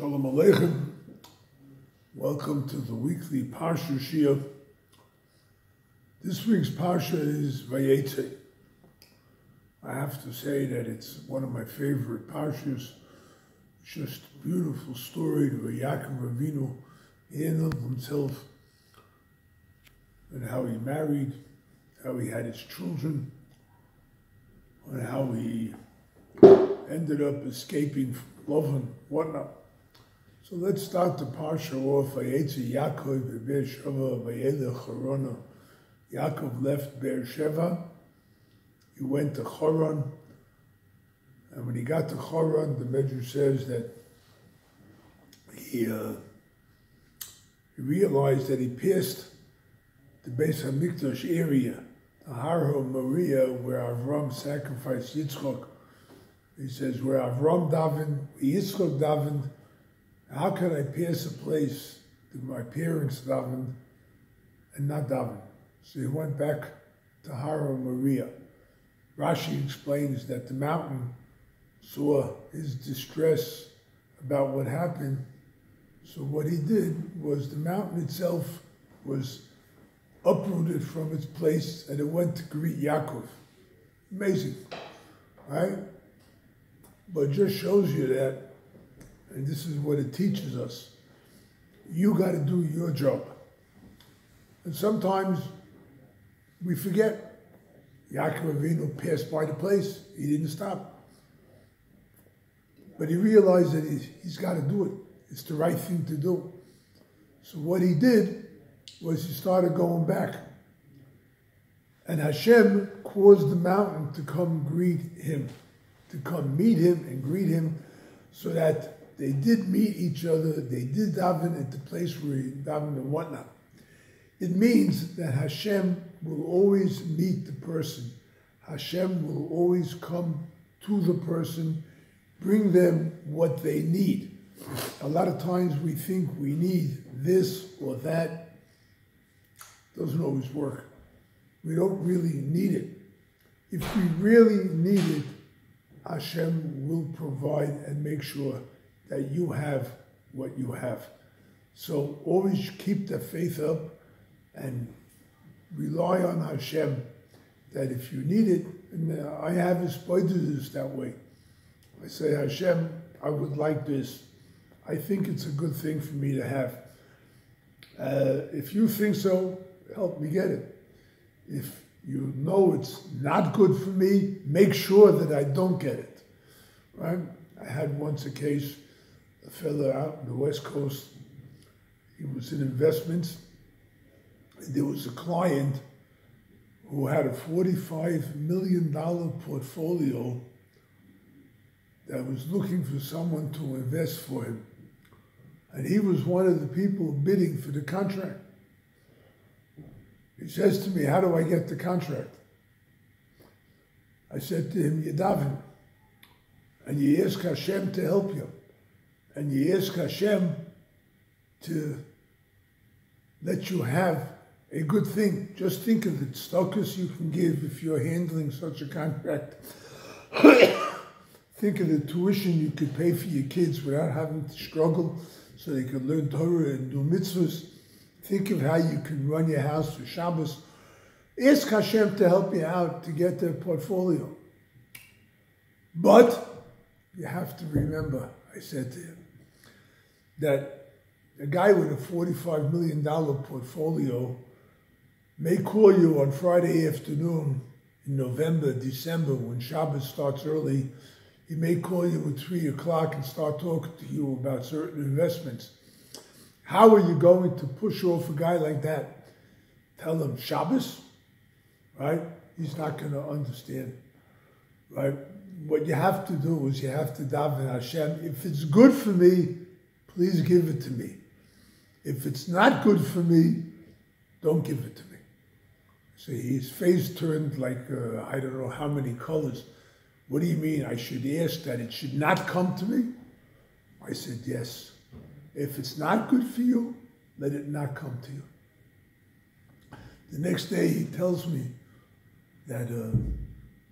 Shalom Aleichem. Welcome to the weekly Parsha Shia. This week's Parsha is Vayeitze. I have to say that it's one of my favorite Parshas. It's just a beautiful story of Yaakov Avinu handled himself and how he married, how he had his children, and how he ended up escaping from love and whatnot. So let's start the Parsha off. Vayeitze Yaakov Be'er-Sheva Vayelech Harana. Yaakov left Beer-Sheva. He went to Haran. And when he got to Haran, the Medrash says that he realized that he passed the Beis HaMikdash area, the Har Moriah, where Avram sacrificed Yitzchak. He says, where Avram davened, Yitzchak davened, how can I pass a place that my parents davened and not daven? So he went back to Har Moriah. Rashi explains that the mountain saw his distress about what happened. So what he did was the mountain itself was uprooted from its place and it went to greet Yaakov. Amazing, right? But it just shows you that, and this is what it teaches us, you got to do your job. And sometimes we forget. Yaakov Avinu passed by the place. He didn't stop. But he realized that he's got to do it. It's the right thing to do. So what he did was he started going back. And Hashem caused the mountain to come greet him, to come meet him and greet him, so that they did meet each other, they did daven at the place where he davened and whatnot. It means that Hashem will always meet the person. Hashem will always come to the person, bring them what they need. A lot of times we think we need this or that. Doesn't always work. We don't really need it. If we really need it, Hashem will provide and make sure that you have what you have. So always keep the faith up and rely on Hashem that if you need it, and I have exploited this that way. I say, Hashem, I would like this. I think it's a good thing for me to have. If you think so, help me get it. If you know it's not good for me, make sure that I don't get it. Right? I had once a case, a fellow out in the West Coast, he was in investments. There was a client who had a $45 million portfolio that was looking for someone to invest for him. And he was one of the people bidding for the contract. He says to me, how do I get the contract? I said to him, you daven, and you ask Hashem to help you. And you ask Hashem to let you have a good thing. Just think of the tzedakos you can give if you're handling such a contract. Think of the tuition you could pay for your kids without having to struggle so they could learn Torah and do mitzvahs. Think of how you can run your house for Shabbos. Ask Hashem to help you out to get their portfolio. But you have to remember, I said to him, that a guy with a $45 million portfolio may call you on Friday afternoon in November, December, when Shabbos starts early. He may call you at 3 o'clock and start talking to you about certain investments. How are you going to push off a guy like that? Tell him Shabbos, right? He's not going to understand, right? What you have to do is you have to daven Hashem. If it's good for me, please give it to me. If it's not good for me, don't give it to me. So his face turned like, I don't know how many colors. What do you mean? I should ask that it should not come to me? I said, yes. If it's not good for you, let it not come to you. The next day he tells me that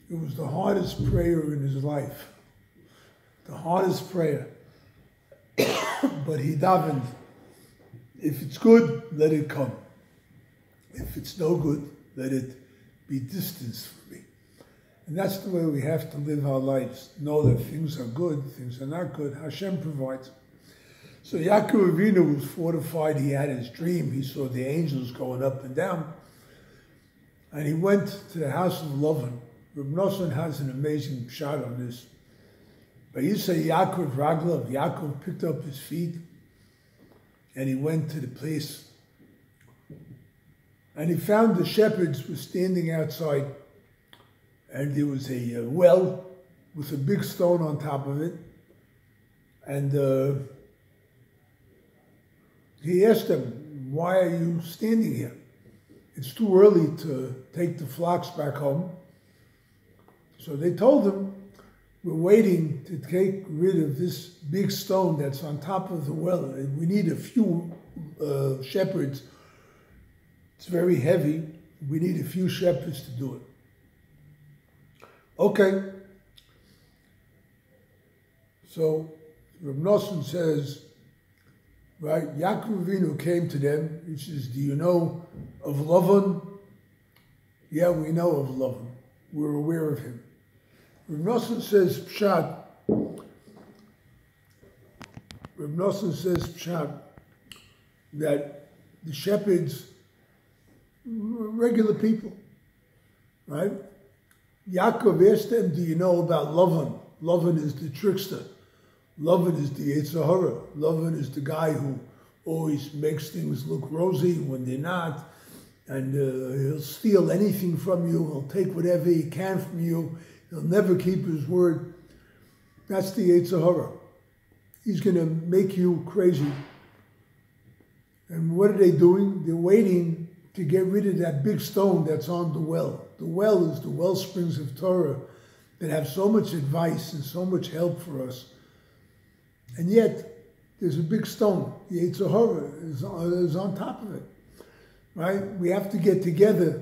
it was the hardest prayer in his life. The hardest prayer. But he davened, if it's good, let it come. If it's no good, let it be distanced from me. And that's the way we have to live our lives. Know that things are good, things are not good. Hashem provides. So Yaakov Avinu was fortified. He had his dream. He saw the angels going up and down. And he went to the house of Lavan. Reb Nosson has an amazing shot on this. But he said Yaakov Raglav. Yaakov picked up his feet and he went to the place. And he found the shepherds were standing outside. And there was a well with a big stone on top of it. And he asked them, why are you standing here? It's too early to take the flocks back home. So they told him, we're waiting to take rid of this big stone that's on top of the well. And we need a few shepherds. It's very heavy. We need a few shepherds to do it. Okay. So Reb Nosson says, right, Yaakov Avinu came to them. He says, do you know of Lavan? Yeah, we know of Lavan. We're aware of him. Reb Nosson says, Pshat. Reb Nosson says, Pshat, that the shepherds were regular people, right? Yaakov asked them, do you know about Lavan? Lavan is the trickster. Lavan is the Yetzer Hara. Lavan is the guy who always makes things look rosy when they're not. And he'll steal anything from you. He'll take whatever he can from you. He'll never keep his word. That's the Yetzer Hara. He's going to make you crazy. And what are they doing? They're waiting to get rid of that big stone that's on the well. The well is the well springs of Torah that have so much advice and so much help for us. And yet, there's a big stone. The Yetzer Hara is on top of it, right? We have to get together.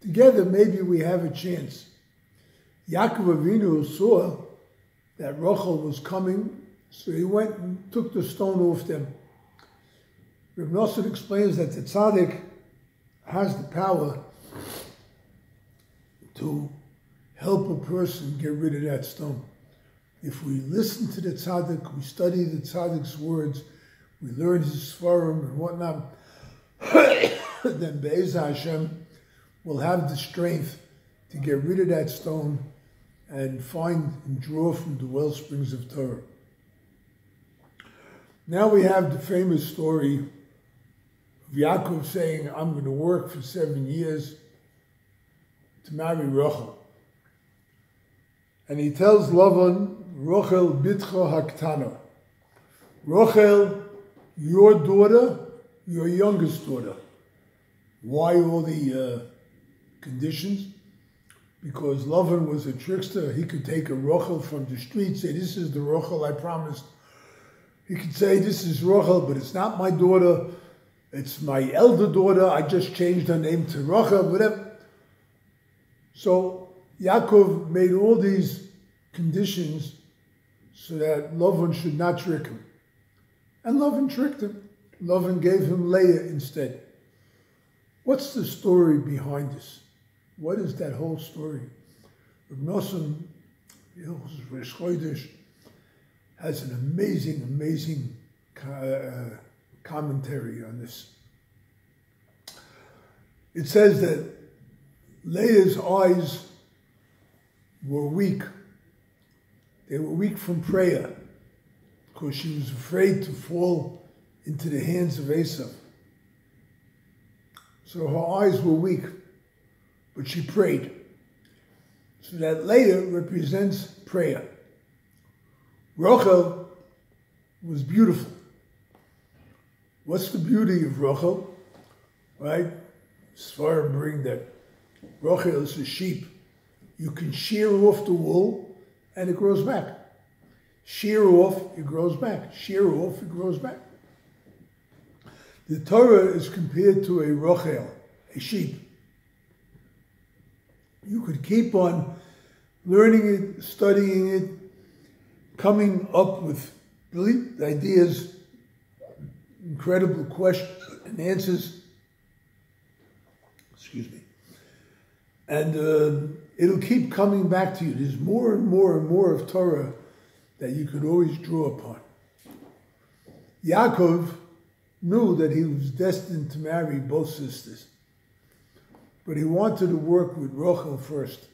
Together, maybe we have a chance. Yaakov Avinu saw that Rachel was coming, so he went and took the stone off them. Reb Nosson explains that the tzaddik has the power to help a person get rid of that stone. If we listen to the tzaddik, we study the tzaddik's words, we learn his svarim and whatnot, then Be'ez Hashem will have the strength to get rid of that stone and find and draw from the well springs of Torah. Now we have the famous story of Yaakov saying, I'm going to work for 7 years to marry Rachel. And he tells Lavan, Rachel bitcha haktana. Rachel, your daughter, your youngest daughter. Why all the conditions? Because Lavan was a trickster. He could take a Rachel from the street, say, this is the Rachel I promised. He could say, this is Rachel, but it's not my daughter. It's my elder daughter. I just changed her name to Rachel, whatever. So Yaakov made all these conditions so that Lavan should not trick him. And Lavan tricked him. Lavan gave him Leah instead. What's the story behind this? What is that whole story? Reb Nosson, Rosh Chodesh, has an amazing commentary on this. It says that Leah's eyes were weak. They were weak from prayer because she was afraid to fall into the hands of Esav. So her eyes were weak, but she prayed. So that Leah represents prayer. Rachel was beautiful. What's the beauty of Rachel? Right? Svarim bring that Rachel is a sheep. You can shear off the wool and it grows back. Shear off, it grows back. Shear off, it grows back. The Torah is compared to a Rachel, a sheep. You could keep on learning it, studying it, coming up with Really, the idea is incredible questions and answers. Excuse me. And it'll keep coming back to you. There's more and more and more of Torah that you could always draw upon. Yaakov knew that he was destined to marry both sisters. But he wanted to work with Rachel first.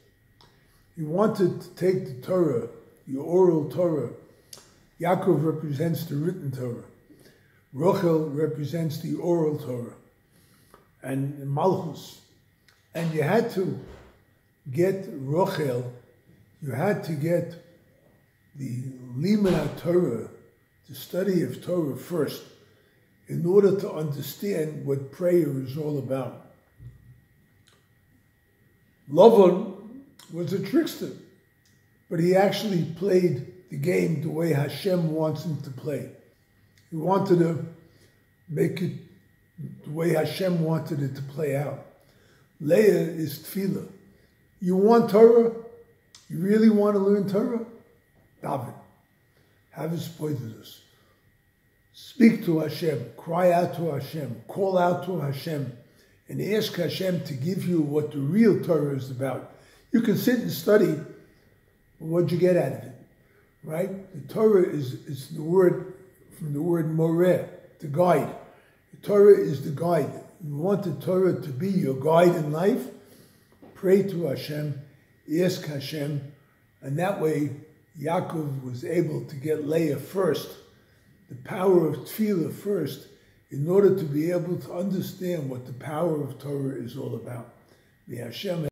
He wanted to take the Torah, the oral Torah. Yaakov represents the written Torah. Rachel represents the oral Torah. And Malchus. And you had to get Rachel, you had to get the Limud Torah, the study of Torah first, in order to understand what prayer is all about. Lavan was a trickster, but he actually played the game the way Hashem wants him to play. He wanted to make it the way Hashem wanted it to play out. Leah is tefillah. You want Torah? You really want to learn Torah? Daven. Have his pointers. Speak to Hashem. Cry out to Hashem. Call out to Hashem. And ask Hashem to give you what the real Torah is about. You can sit and study, but what'd you get out of it? Right? The Torah is the word, from the word moreh, the guide. The Torah is the guide. You want the Torah to be your guide in life? Pray to Hashem, ask Hashem, and that way Yaakov was able to get Leah first, the power of tefillah first, in order to be able to understand what the power of Torah is all about. May Hashem